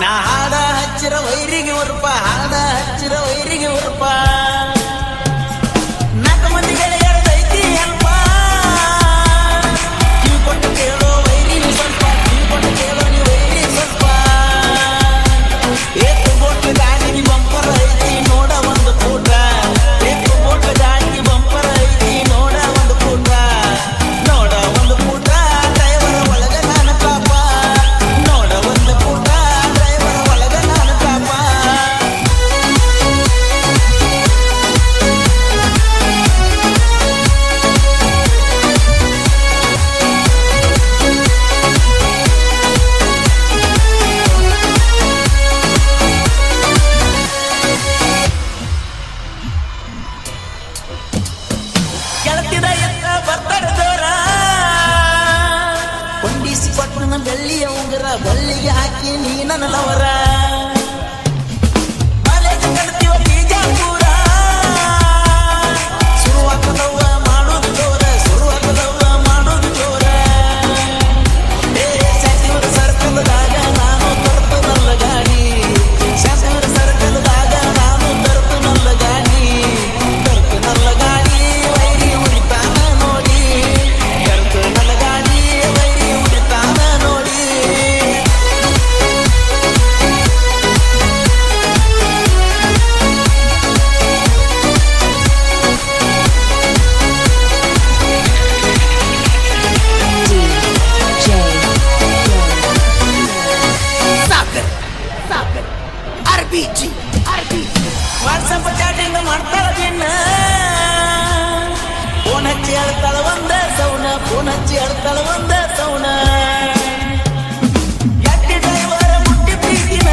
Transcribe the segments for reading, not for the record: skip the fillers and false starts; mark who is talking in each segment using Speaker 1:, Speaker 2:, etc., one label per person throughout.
Speaker 1: ನಾ ಹಾಡ ಹಚ್ಚಿರ ವೈರಿಗೆ ಉರುಪ ಹಾಡ ಹಚ್ಚಿರ ವೈರಿಗೆ ಉರುಪ ನಾಲ್ಕು ಮಂದಿ ಗೆಳೆಯರದೈತಿ ಅಲ್ಪ ಕಿವಿ ಕೊಟ್ಟು ಕೇಳೋ ವೈರಿ ಸ್ವಲ್ಪ ಕಿವಿ ಕೊಟ್ಟು ಕೇಳೋ ನೀ ವೈರಿ ಸ್ವಲ್ಪ ಏತು ಬೋಟ್ ಗಾಡಿಗೆ ಬಂಪರ್ ಐತಿ ನೋಡ ಒಂದು ಕೂಟ ಏತು ಬೋಟ್ ಗಾಡಿಗೆ ಬಂಪರ್ ಐತಿ ನೋಡ ಒಂದು ಕೂಟ ನೋಡ ಒಂದು ಕೂಟ ಡ್ರೈವರ ಒಳಗ ನಾನು ಪಾಪ ನೋಡ ಒಂದು ಕೂಟ ಡ್ರೈವರ ಒಳಗ ನಾನು ಪಾಪ ಕೆಳತಿದ ಎತ್ತ ಬರ್ತಾರ ದೂರ ಕೊಂಡಿಸಿ ಕೊಟ್ಟು ನನ್ನ ಬೆಳ್ಳಿಯ ಉಂಗುರ ಬಳ್ಳಿಗೆ ಹಾಕಿ ನೀ ನನ್ನ ಲವರ ಕಾಲೇಜ್ ಕಡ್ತೀವ ಬಿಜಾಪುರ ಶುರುವಾತದವ್ವ ಮಾಡೋದು ಜೋರ ಶುರುವಾತದವ್ವ ಮಾಡೋದು ಜೋರ ಶಾಂತಿವರ ಸರ್ಕಲ್ದಾಗ ನಾನು ತರ್ತು ನನ್ನ ಗಾಡಿ ಶಾಂತಿವರ ಸರ್ಕಲ್ದಾಗ ನಾನು ತರ್ತು ನನ್ನ ಗಾಡಿ ತರ್ತು ನನ್ನ ಗಾಡಿ ವೈರಿ ಉಳಿತಾನ ನೋಡಿ ತರ್ತು ನನ್ನ ಗಾಡಿ ವೈರಿ ಉಳಿತಾನ ನೋಡಿ ಸಾಕರ್ ಸಾಕರ್ ಆರ್ಬಿಜಿ ವಾಟ್ಸಪ್ ಚಾಟಿಂಗ್ ಮಾಡ್ತಾಳ ದಿನ ಫೋನ್ ಹಚ್ಚಿ ಹೇಳ್ತಾಳ ಒಂದ ಸೌನ ಫೋನ್ ಹಚ್ಚಿ ಹೇಳ್ತಾಳ ಒಂದ ಸೌನ ಎಟ್ಟಿ ಡ್ರೈವರ ಮುಟ್ಟಿ ಪ್ರೀತಿನ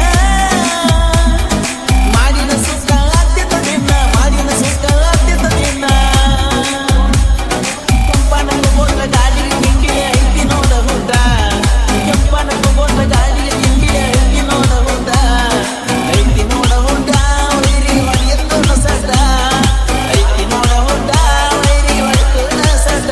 Speaker 1: ಮಾಡಿನ ಸುತ್ತ ಆದ್ಯತ ನಿನ್ನ ಮಾಡಿನ ಸುತ್ತ ಆದ್ಯತ ನಿನ್ನ ಕೆಂಪನಂಗ ಬೋಟ್ಲ ಗಾಡಿಗೆ ಹಿಂಡಿಗೆ ಐತಿ ನೋಡ ಹುಡ್ಡ ಕೆಂಪನಂಗ ಬೋಟ್ಲ ಗಾಡಿಗೆ ಹಿಂಡಿಗೆ ಐತಿ ನೋಡ ಹುಡ್ಡ ಐತಿ ನೋಡ ಹುಡ್ಡ ವೈರಿ ಹೊಡೆಯತ್ತನ ಸಡ್ಡ ಐತಿ ನೋಡ ಹುಡ್ಡ ವೈರಿ ಹೊಡೆಯತ್ತನ ಸಡ್ಡ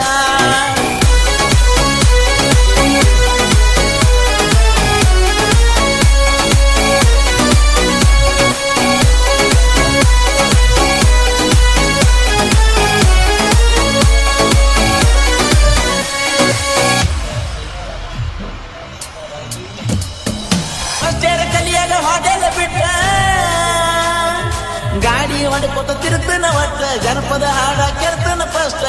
Speaker 1: ಅಷ್ಟೇರ ಕಲಿಯಾಗ ಹೋಟೆಲ್ ಬಿಟ್ಟ ಗಾಡಿ ಹೊಡ್ಕೊತ ತಿರುತ್ತನ ಒಟ್ಟ ಜನಪದ ಹಾಡ ಕೆರ್ತನ ಫಸ್ಟ್